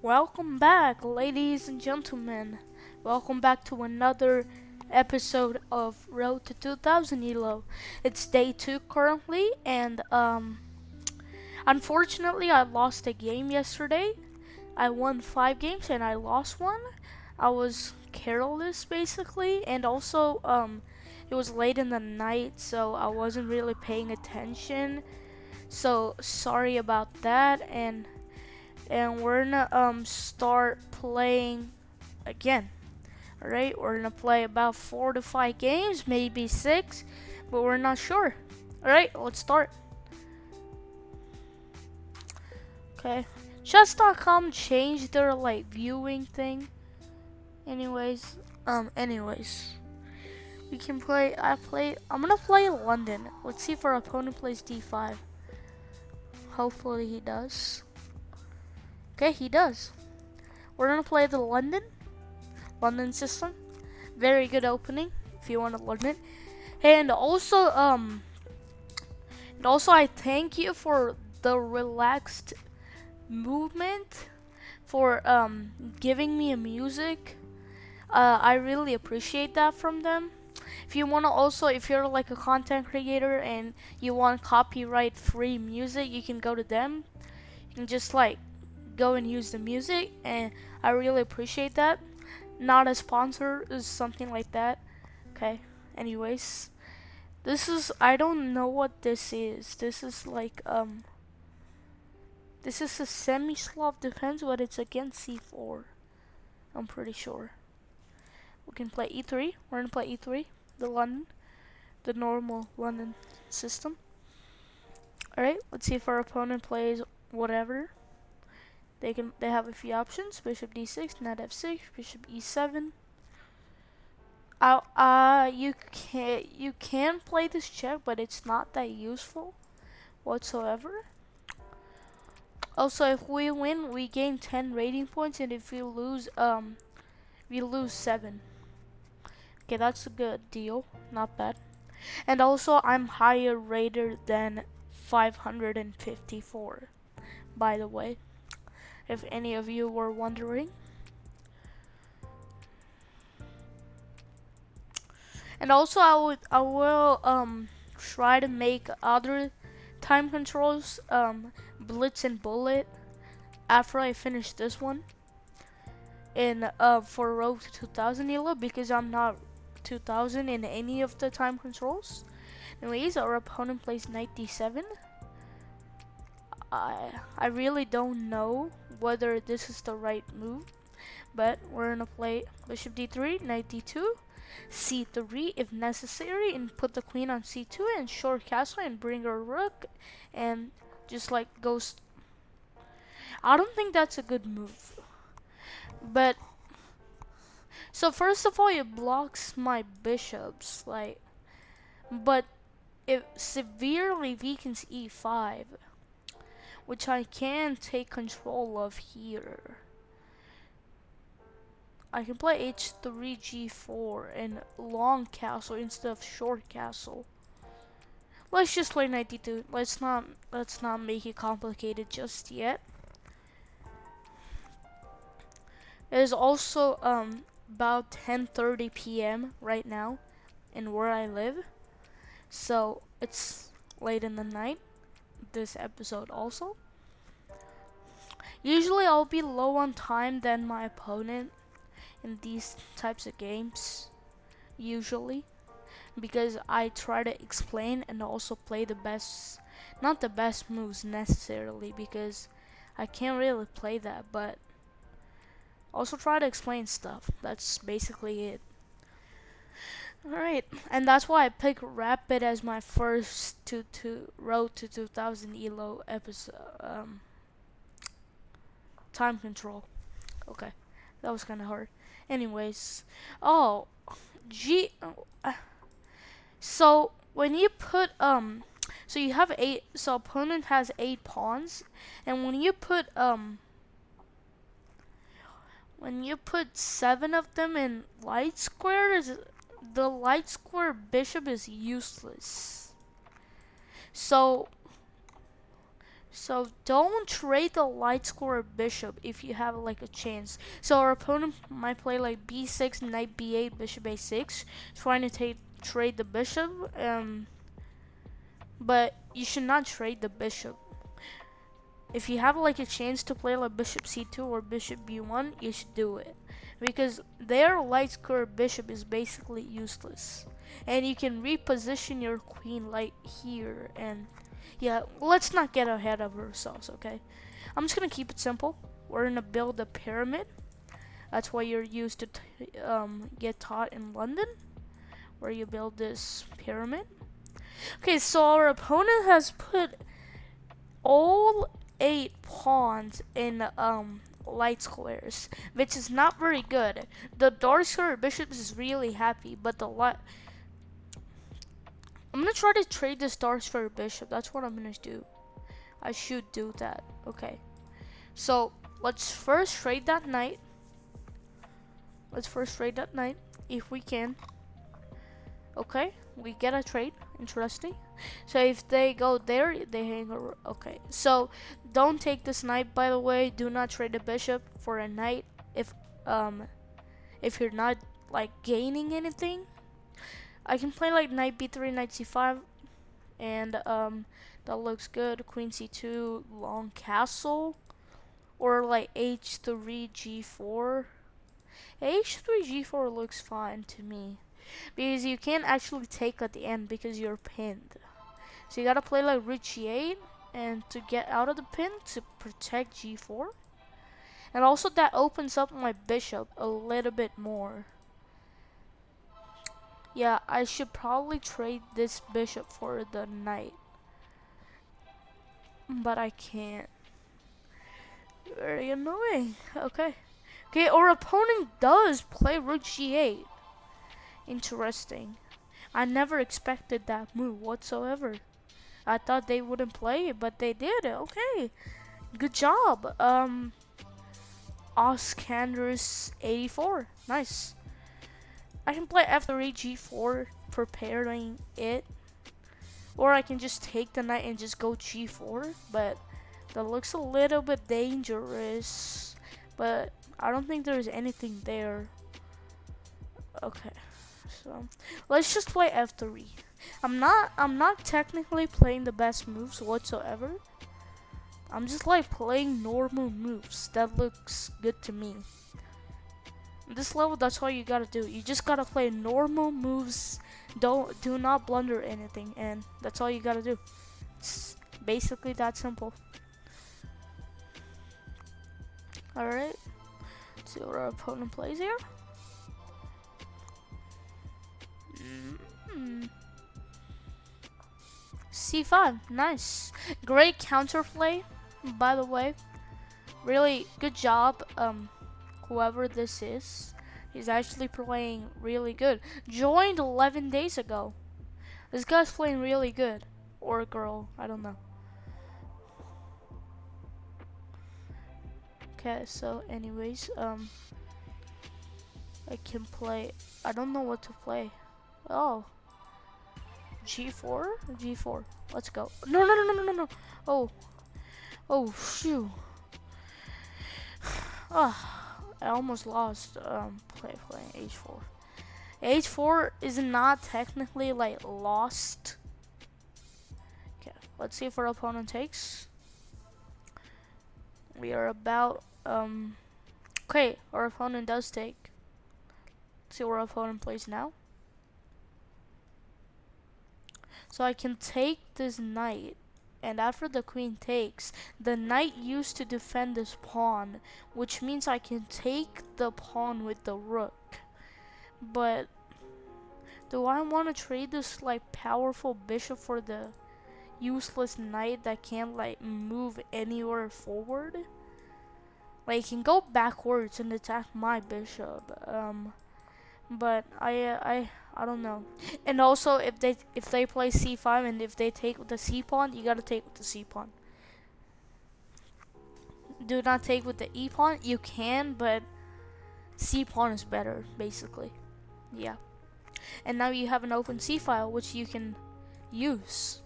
Welcome back, ladies and gentlemen. Welcome back to another episode of Road to 2000 Elo. It's day 2 currently, and unfortunately, I lost a game yesterday. I won 5 games and I lost one. I was careless basically, and also it was late in the night, so I wasn't really paying attention. So sorry about that, and we're gonna start playing again. All right, we're gonna play about 4 to 5 games, maybe 6, but we're not sure. All right, let's start. Okay, chess.com changed their viewing thing. Anyways, we can play. I'm gonna play London. Let's see if our opponent plays d5. Hopefully he does. Okay, he does. We're gonna play the London system. Very good opening if you want to learn it. And also I thank you for the relaxed movement, for giving me a music. I really appreciate that from them. If you're like a content creator and you want copyright free music, you can go to them. You can just go and use the music, and I really appreciate that. Not a sponsor, is something like that. Okay. Anyways, I don't know what this is. This is a semi-Slav defense, but it's against c4. I'm pretty sure. We can play e3. We're gonna play e3. The normal London system. Alright, let's see if our opponent plays whatever. They have a few options: bishop d6, knight f6, bishop e7. You can play this check, but it's not that useful whatsoever. Also, if we win, we gain 10 rating points, and if we lose, we lose 7. Okay, that's a good deal. Not bad. And also, I'm higher rated than 554, by the way, if any of you were wondering. And also, I will try to make other time controls, Blitz and Bullet, after I finish this one in for Road to 2000 Elo, because I'm not 2000 in any of the time controls. Anyways, our opponent plays knight d7. I really don't know whether this is the right move, but we're gonna play bishop d3, knight d2, c3 if necessary, and put the queen on c2 and short castle and bring our rook, and just goes. I don't think that's a good move. But so first of all, it blocks my bishops, but it severely weakens e5, which I can take control of here. I can play h3, g4, and long castle instead of short castle. Let's just play knight d2. Let's not make it complicated just yet. It is also about 10:30 p.m. right now in where I live, so it's late in the night. This episode also. Usually I'll be low on time than my opponent in these types of games. Usually, because I try to explain and also play the best, not the best moves necessarily, because I can't really play that, but also try to explain stuff. That's basically it. Alright, and that's why I picked Rapid as my first to Road to 2000 Elo episode. Time control. Okay, that was kind of hard. Anyways, oh, G. So when you put so you have 8. So opponent has 8 pawns, and when you put 7 of them in light squares, the light square bishop is useless. So So don't trade the light square bishop if you have like a chance. So our opponent might play like b6, knight b8, bishop a6, trying to trade the bishop. But you should not trade the bishop. If you have like a chance to play like bishop c2 or bishop b1, you should do it, because their light square bishop is basically useless, and you can reposition your queen like here. And yeah, let's not get ahead of ourselves, okay? I'm just gonna keep it simple. We're gonna build a pyramid. That's why you're used to get taught in London, where you build this pyramid. Okay, so our opponent has put all 8 pawns in light squares, which is not very good. The dark square bishop is really happy, but the light. I'm gonna try to trade this dark square bishop. That's what I'm gonna do. I should do that. Okay. So let's first trade that knight. If we can. Okay, we get a trade. Interesting. So if they go there, they hang over. Okay, so don't take this knight, by the way. Do not trade a bishop for a knight if you're not like gaining anything. I can play like knight b3, knight c5, and that looks good. Queen c2, long castle, or like h3 g4. h3 g4 looks fine to me, because you can't actually take at the end because you're pinned. So you gotta play like rook g8 and to get out of the pin to protect g4. And also that opens up my bishop a little bit more. Yeah, I should probably trade this bishop for the knight, but I can't. Very annoying. Okay, our opponent does play rook g8. Interesting. I never expected that move whatsoever. I thought they wouldn't play it, but they did. Okay, good job. Oscanders 84. Nice. I can play f3 g4, preparing it, or I can just take the knight and just go g4. But that looks a little bit dangerous. But I don't think there's anything there. Okay, so let's just play f3. I'm not technically playing the best moves whatsoever. I'm just like playing normal moves. That looks good to me. This level, that's all you gotta do. You just gotta play normal moves. Do not blunder anything, and that's all you gotta do. It's basically that simple. Alright. Let's see what our opponent plays here. C5, nice. Great counterplay, by the way. Really good job, whoever this is. He's actually playing really good. Joined 11 days ago. This guy's playing really good. Or girl, I don't know. Okay, so anyways, I can play, I don't know what to play. Oh. G4? G4. Let's go. No. Oh, shoot. I almost lost playing h4. h4 is not technically like lost. Okay, let's see if our opponent takes. We are about okay, our opponent does take. Let's see where our opponent plays now. So I can take this knight, and after the queen takes, the knight used to defend this pawn, which means I can take the pawn with the rook. But do I want to trade this like powerful bishop for the useless knight that can't like move anywhere forward? Like, he can go backwards and attack my bishop. But I don't know. And also, if they play c5 and if they take with the c pawn, you gotta take with the c pawn. Do not take with the e pawn. You can, but c pawn is better, basically. Yeah. And now you have an open c file which you can use.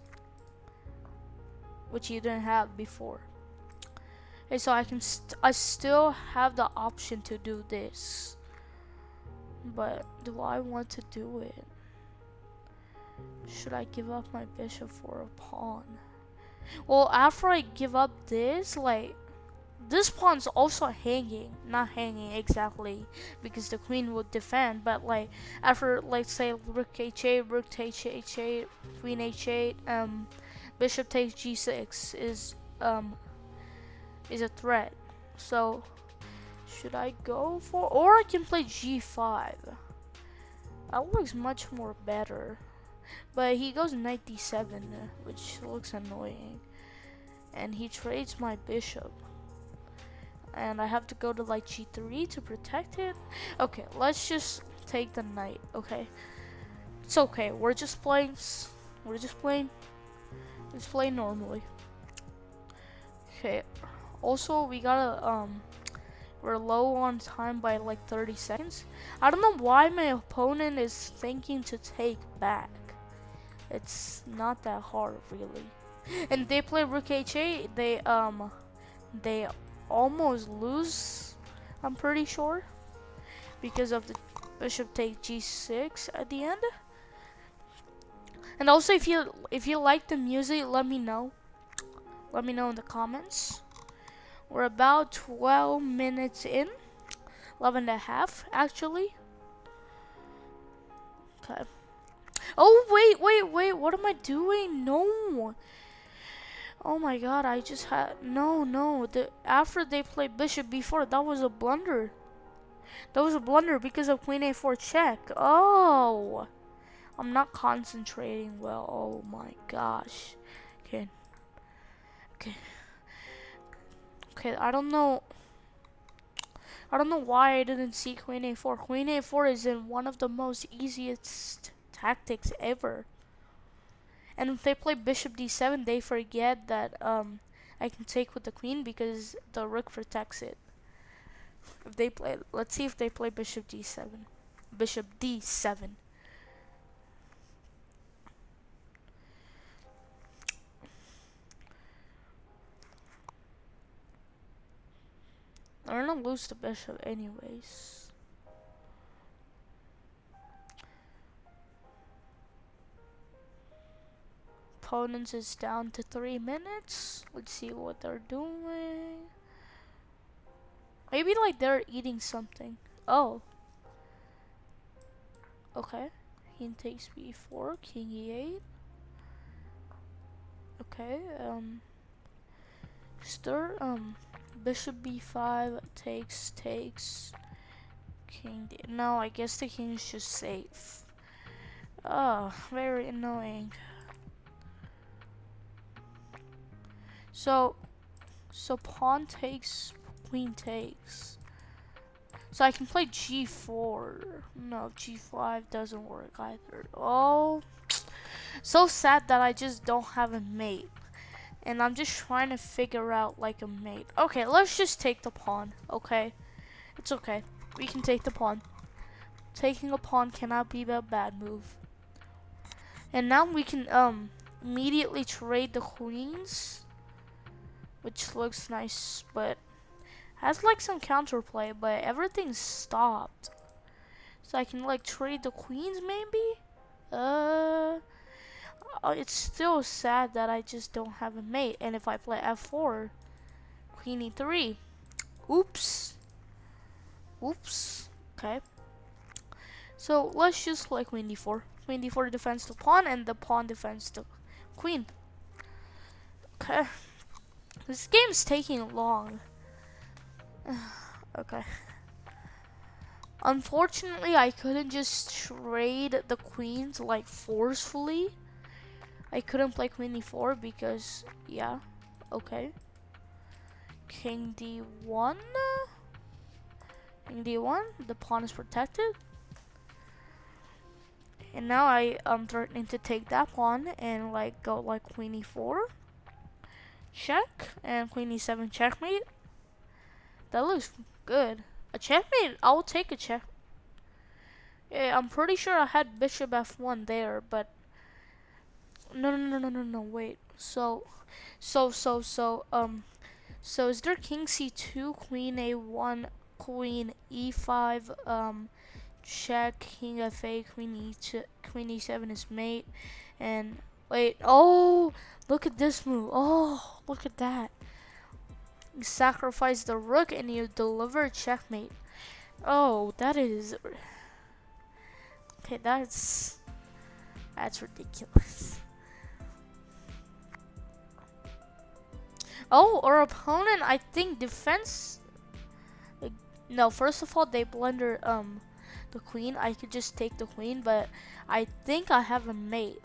which you didn't have before. Okay, so I still have the option to do this, but do I want to do it? Should I give up my bishop for a pawn? Well, after I give up this, like, this pawn's also hanging. Not hanging exactly, because the queen will defend, but like, after, like, say, rook h8, rook takes h8, queen h8, bishop takes g6 is a threat. So, should I go for, or I can play g5. That looks much more better. But he goes knight d7, which looks annoying. And he trades my bishop. And I have to go to like g3 to protect it. Okay, let's just take the knight, okay? It's okay, we're just playing normally. Okay, also we gotta, we're low on time by like 30 seconds. I don't know why my opponent is thinking to take back. It's not that hard, really. And they play rook h8. They almost lose, I'm pretty sure, because of the bishop take g6 at the end. And also, if you like the music, let me know. Let me know in the comments. We're about 12 minutes in, 11 and a half actually. Okay. Oh, wait, what am I doing? No. Oh my god, I just had, no, after they played bishop b4, that was a blunder. That was a blunder because of queen a4 check. Oh, I'm not concentrating well. Oh my gosh. Okay. I don't know why I didn't see queen a4. Queen a4 is in one of the most easiest tactics ever. And if they play bishop d7, they forget that I can take with the queen because the rook protects it. If they play, let's see if they play bishop d7. Bishop d7. They're gonna lose the bishop anyways. Opponents is down to 3 minutes. Let's see what they're doing. Maybe like they're eating something. Oh. Okay. King takes b4, king e8. Okay, stir, bishop b5 takes, king d. No, I guess the king is just safe. Oh, very annoying. So pawn takes, queen takes. So I can play g4. No, g5 doesn't work either. Oh, so sad that I just don't have a mate. And I'm just trying to figure out like a mate. Okay, let's just take the pawn, okay? It's okay. We can take the pawn. Taking a pawn cannot be a bad move. And now we can immediately trade the queens, which looks nice, but has like some counterplay, but everything's stopped. So I can like trade the queens maybe? It's still sad that I just don't have a mate. And if I play f4, queen e3. Oops. Okay. So let's just play queen d4. Queen d4 defends the pawn, and the pawn defends the queen. Okay. This game's taking long. Okay. Unfortunately, I couldn't just trade the queens like forcefully. I couldn't play queen e4 because, yeah, okay. King d1. King d1, the pawn is protected. And now I'm threatening to take that pawn and like go like queen e4. Check, and queen e7 checkmate. That looks good. A checkmate, I will take a check. Yeah, I'm pretty sure I had bishop f1 there, but no, wait. So, so is there king c2, queen a1, queen e5, check, king f8, queen e7 is mate, and wait, oh, look at this move. Oh, look at that. You sacrifice the rook and you deliver checkmate. Oh, that is okay. That's ridiculous. Oh, our opponent, I think defense. No, first of all, they blunder the queen. I could just take the queen, but I think I have a mate.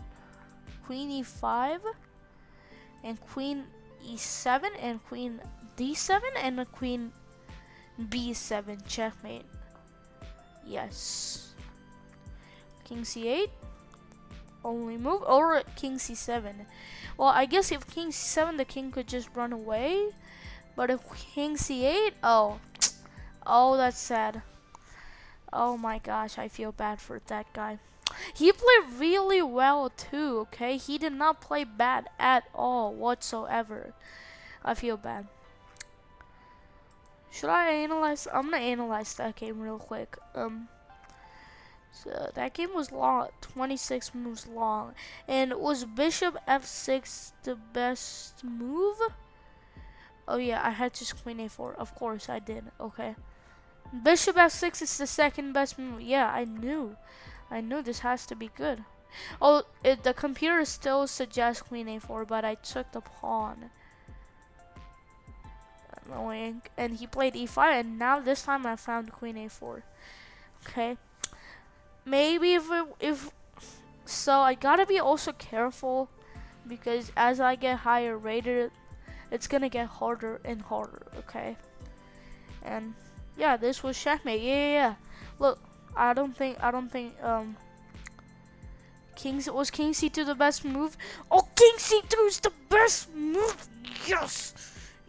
Queen e5 and queen e7 and queen d7 and a queen b7 checkmate. Yes. King c8 only move, or king c7. Well, I guess if king c7, the king could just run away. But if king c8, oh, that's sad. Oh my gosh, I feel bad for that guy. He played really well too, okay? He did not play bad at all whatsoever. I feel bad. Should I analyze? I'm gonna analyze that game real quick. So that game was long, 26 moves long. And was bishop f6 the best move? Oh yeah, I had just queen a4. Of course I did. Okay. Bishop f6 is the second best move. Yeah, I knew this has to be good. Oh, the computer still suggests queen a4, but I took the pawn. Annoying. And he played e5, and now this time I found queen a4. Okay. Maybe if so, I gotta be also careful because as I get higher rated, it's gonna get harder and harder. Okay. And yeah, this was checkmate. Yeah. Look, I don't think was king c2 the best move? Oh, king c2 is the best move. Yes.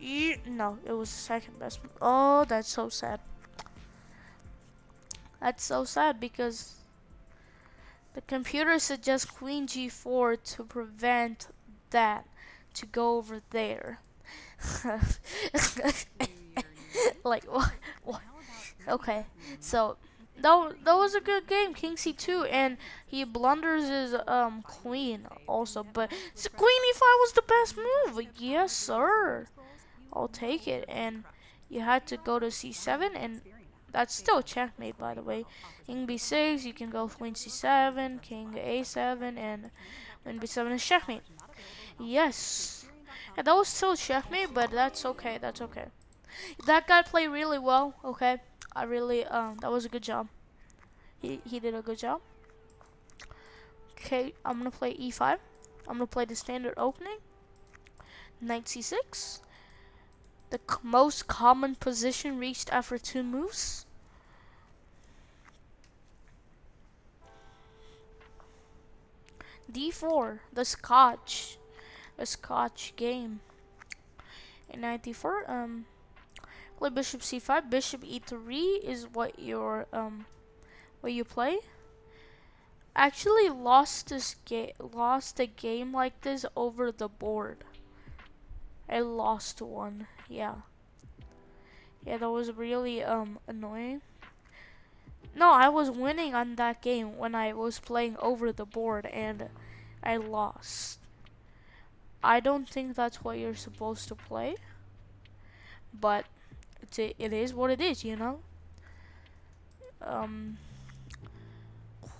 Yeah. No, it was the second best move. Oh, that's so sad. That's so sad because the computer suggests queen g4 to prevent that to go over there. Like what? Okay, so that was a good game, king c2, and he blunders his queen also, but so queen e5 was the best move. Yes, sir. I'll take it, and you had to go to c7, and that's still checkmate, by the way. King b6, you can go queen c7, king a7, and queen b7 is checkmate. Yes, and that was still checkmate, but that's okay. That's okay. That guy played really well. Okay, I really that was a good job. He did a good job. Okay, I'm gonna play e5. I'm gonna play the standard opening. Knight c6. The most common position reached after 2 moves. d4, the Scotch game. In knight d4, play bishop c5. Bishop e3 is what you play. Actually, lost a game like this over the board. I lost one. Yeah, that was really annoying. No, I was winning on that game when I was playing over the board and I lost. I don't think that's what you're supposed to play, but it is what it is, you know.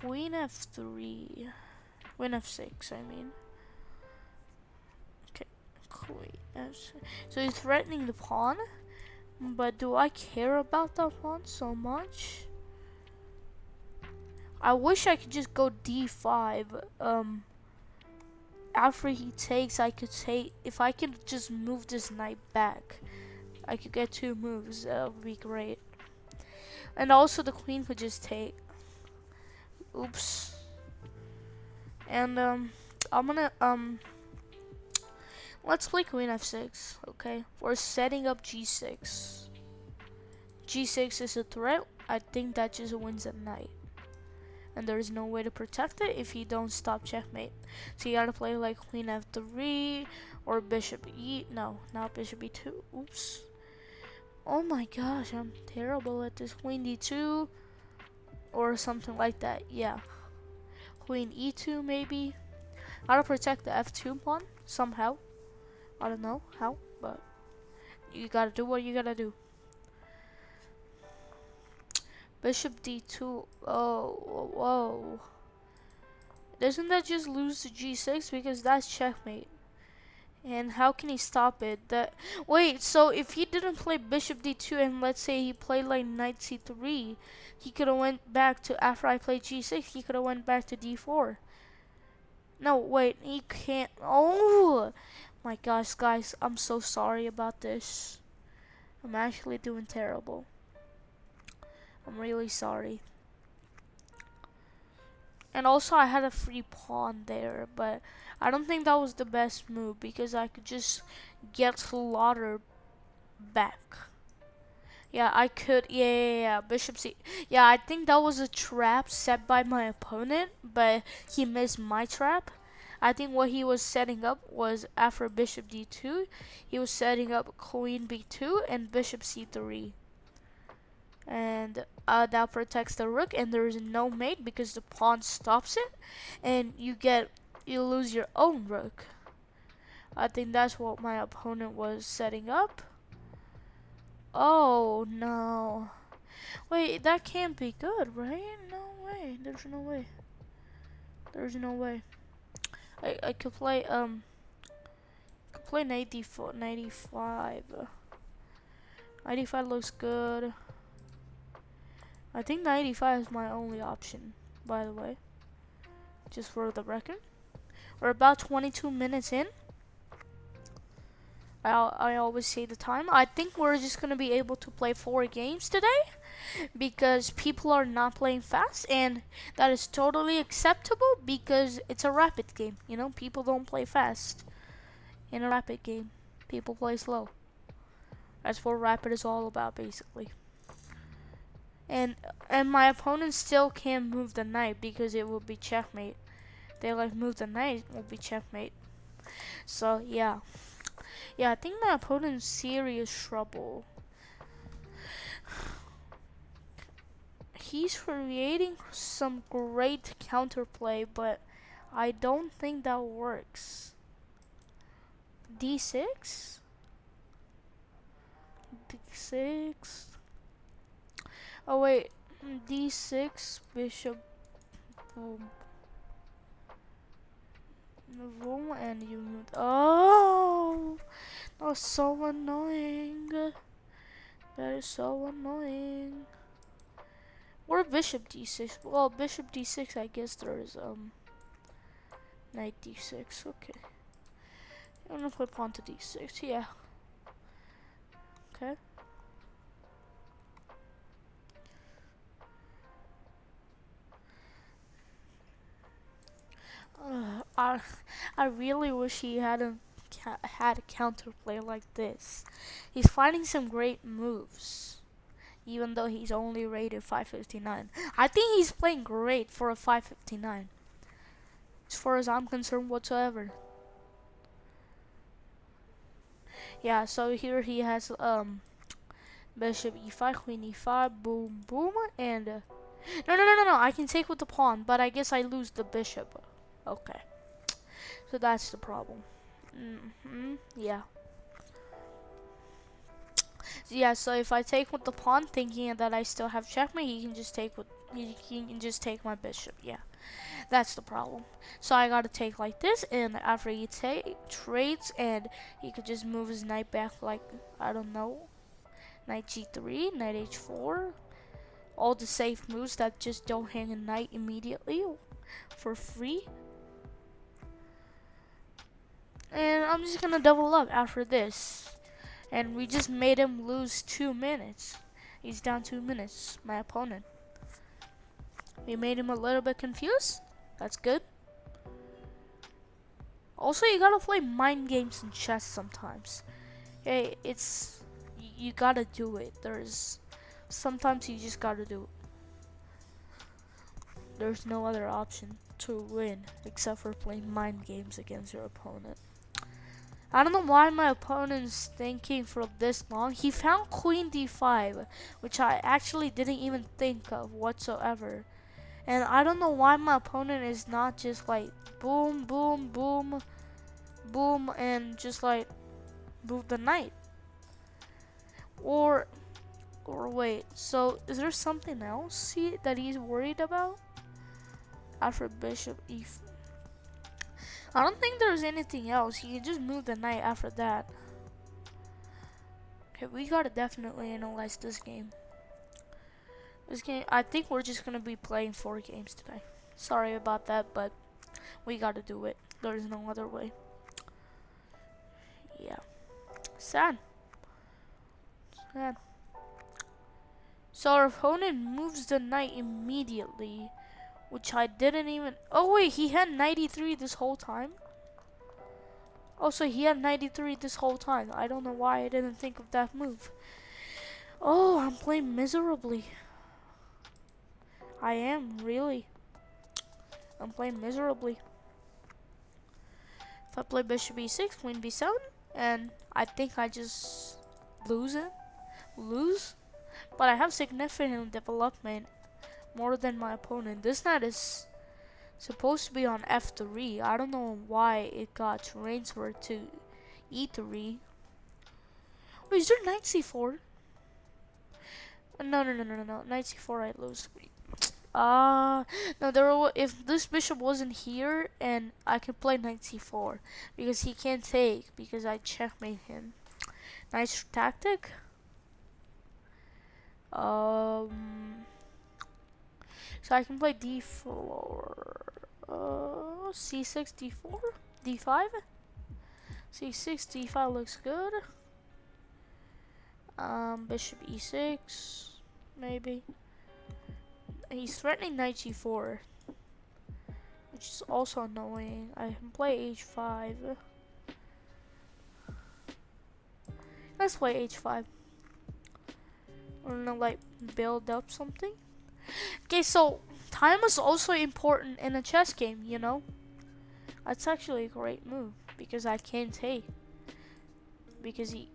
Queen f3, queen f6. I mean. Okay, queen f6. So he's threatening the pawn, but do I care about that pawn so much? I wish I could just go d5. After he takes, I could take. If I could just move this knight back, I could get 2 moves. That would be great. And also the queen could just take. Oops. And I'm gonna let's play queen f6. Okay, we're setting up g6. G6 is a threat. I think that just wins a knight. and there's no way to protect it if you don't stop checkmate. So you gotta play like queen f3 or bishop e. No, not bishop e2. Oops. Oh my gosh, I'm terrible at this. Queen d2 or something like that. Yeah, queen e2 maybe. Gotta protect the f2 pawn somehow. I don't know how, but you gotta do what you gotta do. Bishop d2. Oh, whoa. Doesn't that just lose to g6 because that's checkmate? And how can he stop it? Wait, so if he didn't play bishop d2 and let's say he played like knight c3, he could have went back to, after I played g6, he could have went back to d4. No, wait, he can't. Oh my gosh, guys, I'm so sorry about this. I'm actually doing terrible. I'm really sorry. And also I had a free pawn there, but I don't think that was the best move because I could just get Slaughter back. Yeah, I could. Yeah. Bishop C. Yeah, I think that was a trap set by my opponent, but he missed my trap. I think what he was setting up was after bishop d2, he was setting up queen b2 and bishop c3. And that protects the rook, and there is no mate because the pawn stops it, and you lose your own rook. I think that's what my opponent was setting up. Oh no. Wait, that can't be good, right? No way. There's no way. There's no way. I could play knight d4, 95. 95 looks good. I think 95 is my only option, by the way. Just for the record. We're about 22 minutes in. I always say the time. I think we're just gonna be able to play 4 games today because people are not playing fast, and that is totally acceptable because it's a rapid game. You know, people don't play fast in a rapid game. People play slow. That's what rapid is all about, basically. And my opponent still can't move the knight because it will be checkmate. They like move the knight, it will be checkmate. So yeah. Yeah, I think my opponent's serious trouble. He's creating some great counterplay, but I don't think that works. D6? D6? Oh wait, D6, bishop, boom. Boom, and you move. Oh! That was so annoying. That is so annoying. Or bishop d6. Well, bishop d6, I guess there's knight d6. Okay. I'm gonna put pawn to d6. Yeah. Okay. I really wish he had a counterplay like this. He's finding some great moves, even though he's only rated 559. I think he's playing great for a 559, as far as I'm concerned whatsoever. Yeah, so here he has bishop e5, queen e5, boom, boom, and no, I can take with the pawn, but I guess I lose the bishop. Okay, so that's the problem. Yeah. Yeah, so if I take with the pawn, thinking that I still have checkmate, he can just take my bishop. Yeah, that's the problem. So I gotta take like this, and after he trades, and he could just move his knight back, like, I don't know, knight g3, knight h4, all the safe moves that just don't hang a knight immediately for free. And I'm just gonna double up after this. And we just made him lose 2 minutes. He's down 2 minutes, my opponent. We made him a little bit confused. That's good. Also, you gotta play mind games in chess sometimes. Hey, you gotta do it. Sometimes you just gotta do it. There's no other option to win except for playing mind games against your opponent. I don't know why my opponent's thinking for this long. He found queen d5, which I actually didn't even think of whatsoever. And I don't know why my opponent is not just like boom, boom, boom, boom, and just like move the knight. Or wait, so is there something else that he's worried about? After bishop e4. I don't think there's anything else. He can just move the knight after that. Okay, we gotta definitely analyze this game. This game, I think we're just gonna be playing 4 games today. Sorry about that, but we gotta do it. There's no other way. Yeah. Sad. Sad. So our opponent moves the knight immediately, which I didn't even. Oh wait, he had 93 this whole time. Oh, so he had 93 this whole time. I don't know why I didn't think of that move. Oh, I'm playing miserably. I am, really. I'm playing miserably. If I play bishop e6, queen b7, and I think I just lose. But I have significant development more than my opponent. This knight is supposed to be on f3. I don't know why it got transferred to e3. Wait, is there knight c4? No. Knight c4, I lose. No. If this bishop wasn't here, and I could play knight c4 because he can't take because I checkmate him. Nice tactic. So I can play d4, c6, d4, d5, c6, d5 looks good. Bishop e6, maybe. He's threatening knight g4, which is also annoying. I can play h5. Let's play h5. I don't know, like build up something. Okay, so time is also important in a chess game, you know. That's actually a great move because I can't take. Because he.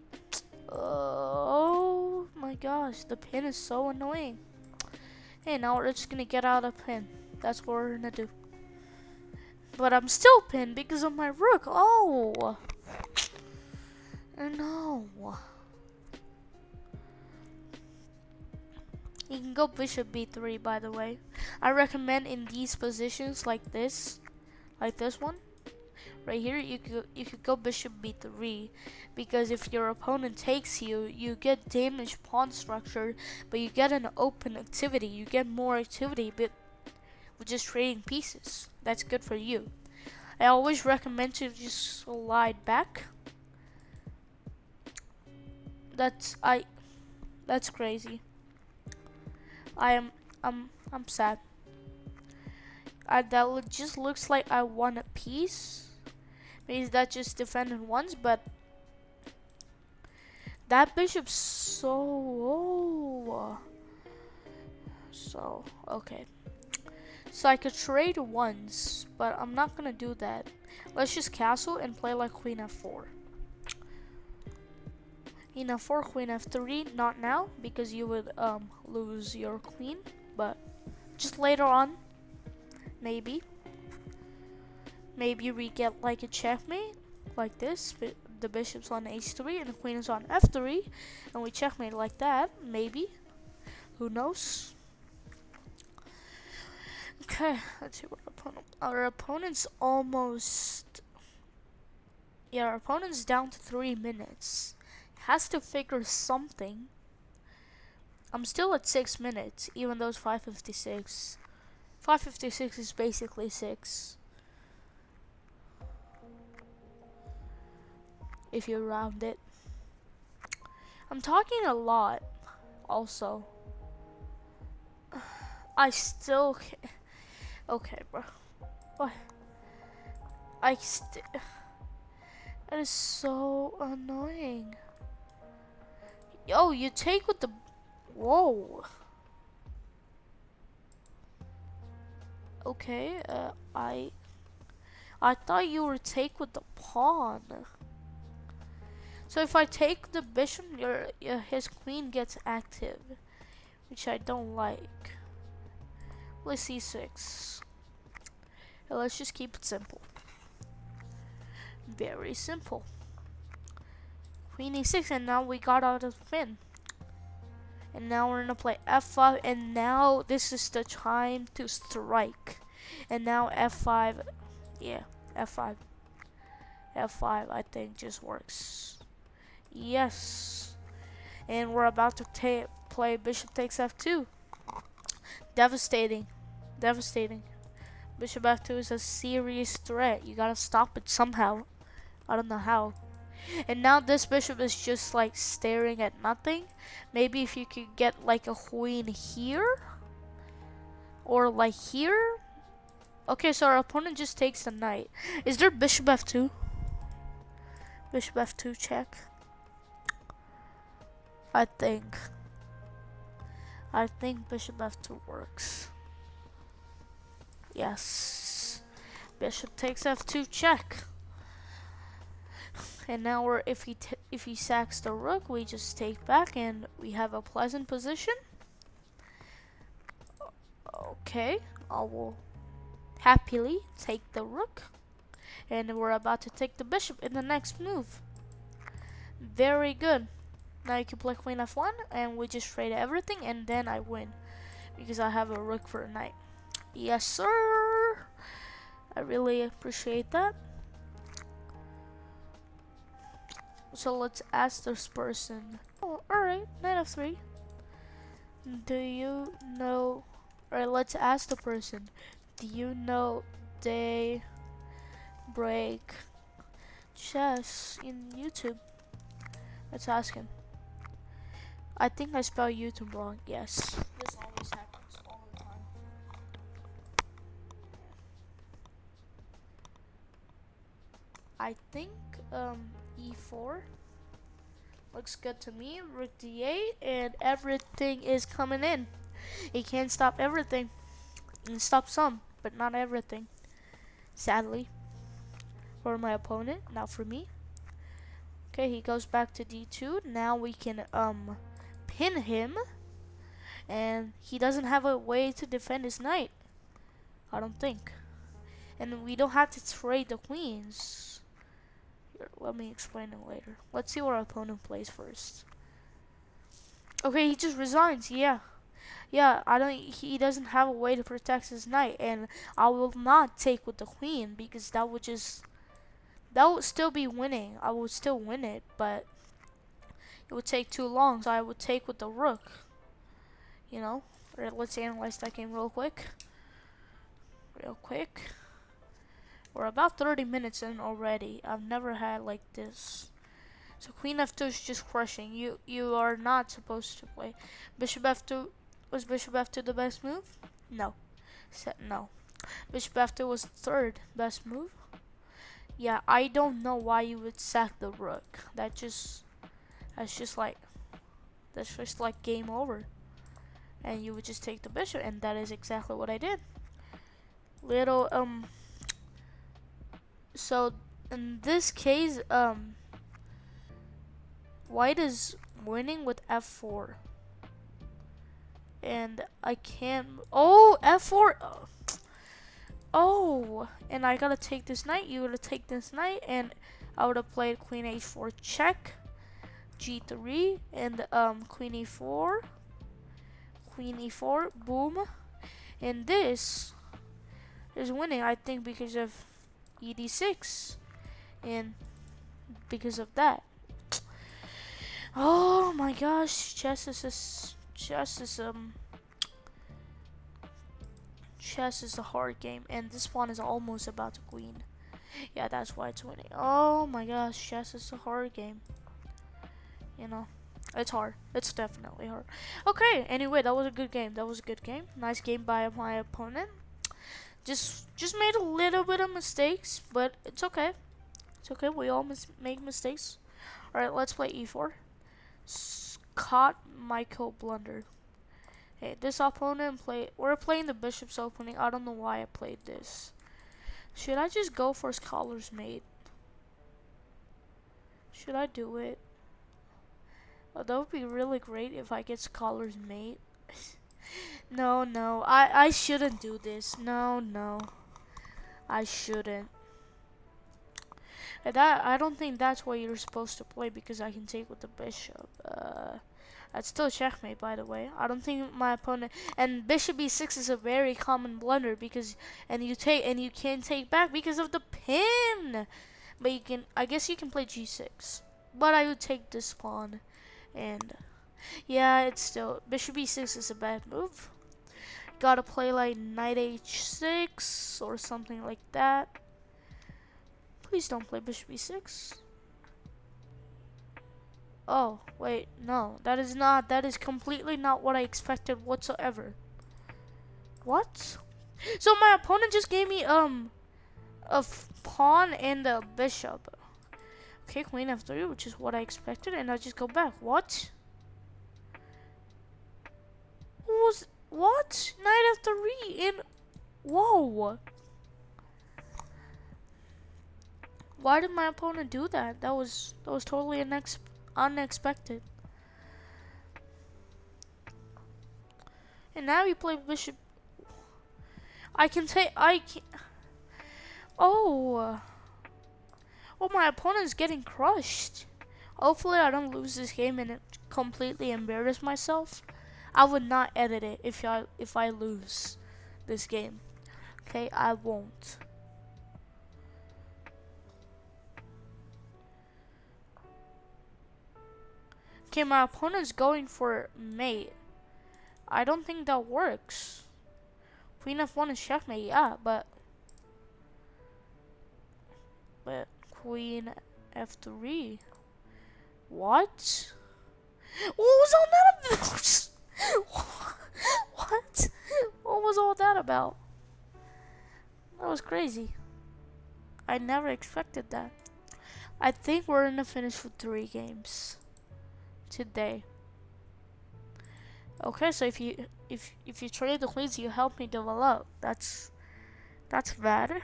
Oh my gosh, the pin is so annoying. Hey, now we're just gonna get out of pin. That's what we're gonna do. But I'm still pinned because of my rook. Oh no. You can go bishop b3, by the way. I recommend in these positions like this one right here, you could go bishop b3, because if your opponent takes you, you get damaged pawn structure, but you get an open activity. You get more activity, but with just trading pieces. That's good for you. I always recommend to just slide back. That's crazy. I'm sad. That just looks like I won a piece. Maybe that just defended once, but that bishop's so okay. So I could trade once, but I'm not gonna do that. Let's just castle and play like queen f4. Queen f4, queen f3, not now because you would lose your queen, but just later on, maybe we get like a checkmate like this. The bishop's on h3 and the queen is on f3, and we checkmate like that. Maybe, who knows? Okay, let's see what our opponent's almost. Yeah, our opponent's down to 3 minutes. Has to figure something. I'm still at 6 minutes, even though it's 5:56. 5:56 is basically 6. If you round it. I'm talking a lot, also. I still can't. Okay, bro. What? That is so annoying. Yo, you take with the. Whoa. Okay, I thought you were take with the pawn. So if I take the bishop, his queen gets active, which I don't like. Let's c6. Let's just keep it simple. Very simple. Queen e6, and now we got out of the pin. And now we're gonna play f5, and now this is the time to strike. And now f5, yeah, f5. f5 I think just works. Yes. And we're about to play bishop takes f2. Devastating. Devastating. Bishop f2 is a serious threat. You gotta stop it somehow. I don't know how. And now this bishop is just like staring at nothing. Maybe if you could get like a queen here. Or like here. Okay, so our opponent just takes the knight. Is there bishop f2? Bishop f2 check. I think bishop f2 works. Yes. Bishop takes f2 check. And now if he sacks the rook, we just take back and we have a pleasant position. Okay, I will happily take the rook. And we're about to take the bishop in the next move. Very good. Now you can play queen f1 and we just trade everything and then I win. Because I have a rook for a knight. Yes, sir. I really appreciate that. So let's ask this person. Oh, alright, knight f3. Do you know... Alright, let's ask the person. Do you know they break chess in YouTube? Let's ask him. I think I spelled YouTube wrong. Yes. This always happens all the time. I think e4 looks good to me. Rook d8 and everything is coming in. It can't stop everything. It can stop some, but not everything. Sadly. For my opponent, not for me. Okay, he goes back to d2. Now we can pin him. And he doesn't have a way to defend his knight. I don't think. And we don't have to trade the queens. Here, let me explain it later. Let's see what our opponent plays first. Okay, he just resigns. Yeah. Yeah, he doesn't have a way to protect his knight, and I will not take with the queen because that would still be winning. I would still win it, but it would take too long, so I would take with the rook. You know? Alright, let's analyze that game real quick. We're about 30 minutes in already. I've never had like this. So queen f2 is just crushing. You are not supposed to play. Bishop f2. Was bishop f2 the best move? No. No. Bishop f2 was the third best move. Yeah, I don't know why you would sack the rook. That's just like game over. And you would just take the bishop, and that is exactly what I did. So in this case, white is winning with f4. And I can't. Oh, f4. Oh, and I gotta take this knight. You gotta take this knight, and I would have played queen h4 check, g3, and queen e4, boom, and this is winning. I think because of ed6, and because of that. Oh my gosh, chess is a hard game, and this pawn is almost about to queen. Yeah, that's why it's winning. Oh my gosh, chess is a hard game. You know, it's hard. It's definitely hard. Okay, anyway, that was a good game. Nice game by my opponent. Just made a little bit of mistakes, but it's okay. It's okay. We all make mistakes. All right, let's play e4. Caught Michael blunder. Hey, this opponent we're playing the bishop's opening. I don't know why I played this. Should I just go for scholar's mate? Should I do it? Oh, that would be really great if I get scholar's mate. No, I shouldn't do this. No, I shouldn't. I don't think that's what you're supposed to play because I can take with the bishop. That's still checkmate, by the way. I don't think my opponent and bishop e6 is a very common blunder because you can't take back because of the pin. But you can, I guess you can play g6. But I would take this pawn, and yeah, it's still bishop e6 is a bad move. Gotta play like knight h6 or something like that. Please don't play bishop e6. Oh, wait, no. That is completely not what I expected whatsoever. What? So my opponent just gave me, a pawn and a bishop. Okay, queen f3, which is what I expected, and I just go back. What? What? Knight f3 in... Whoa. Why did my opponent do that? That was totally unexpected. And now you play bishop. I can. Oh. Oh, my opponent's getting crushed. Hopefully I don't lose this game and completely embarrass myself. I would not edit it if I lose this game. Okay, I won't. Okay, my opponent's going for mate. I don't think that works. Queen f1 is checkmate, yeah, but queen f3. What? What was all that about? What? What was all that about? That was crazy. I never expected that. I think we're gonna finish with 3 games today. Okay, so if you trade the queens, you help me develop. That's bad.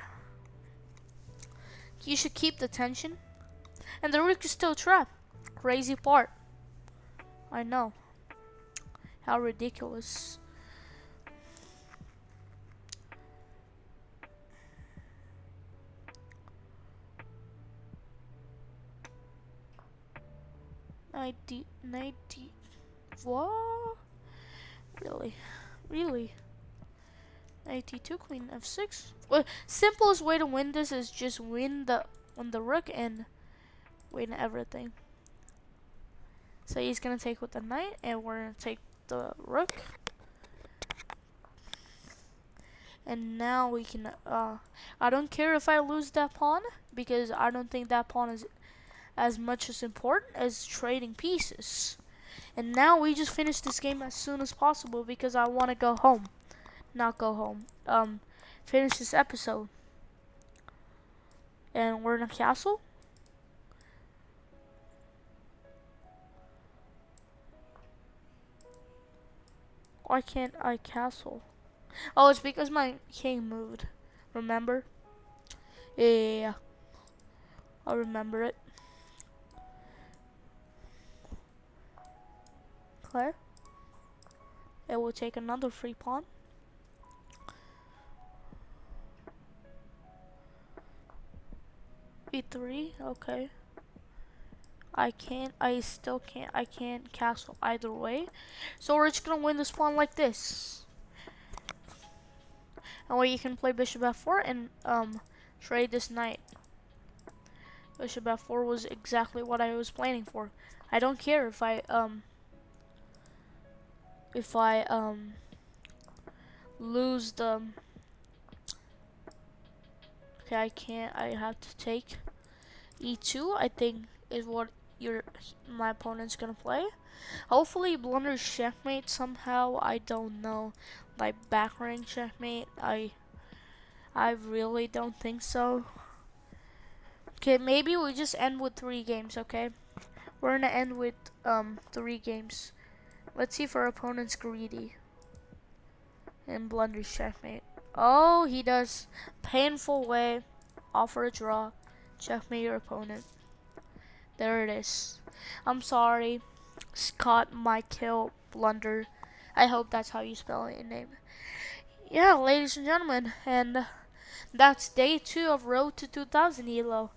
You should keep the tension. And the rook is still trapped. Crazy part. I know. How ridiculous. Ninety. What? Really? 92 queen f6. Well, simplest way to win this is just win the rook and win everything. So he's gonna take with the knight, and we're gonna take the rook. And now we can. I don't care if I lose that pawn because I don't think that pawn is as much as important as trading pieces. And now we just finish this game as soon as possible because I want to go home. Not go home. Finish this episode. And we're in a castle. Why can't I castle? Oh, it's because my king moved. Remember? Yeah. I'll remember it. Okay. It will take another free pawn. E3, okay. I can't castle either way. So we're just gonna win this pawn like this. And where you can play bishop f4 and trade this knight. Bishop f4 was exactly what I was planning for. I don't care if I lose the. Okay, I have to take e2. I think is what my opponent's gonna play. Hopefully, blunders checkmate somehow. I don't know, like back rank checkmate. I really don't think so. Okay, maybe we just end with 3 games. Okay, we're gonna end with 3 games. Let's see if our opponent's greedy. And blunders checkmate. Oh, he does. Painful way. Offer a draw. Checkmate your opponent. There it is. I'm sorry. Scott Michael Blunder. I hope that's how you spell your name. Yeah, ladies and gentlemen, and that's day 2 of Road to 2000 Elo.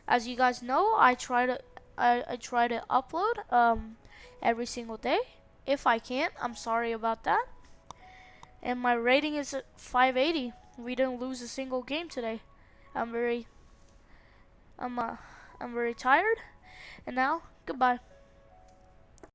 As you guys know, I try to upload every single day. If I can't, I'm sorry about that. And my rating is at 580. We didn't lose a single game today. I'm very I'm very tired. And now, goodbye.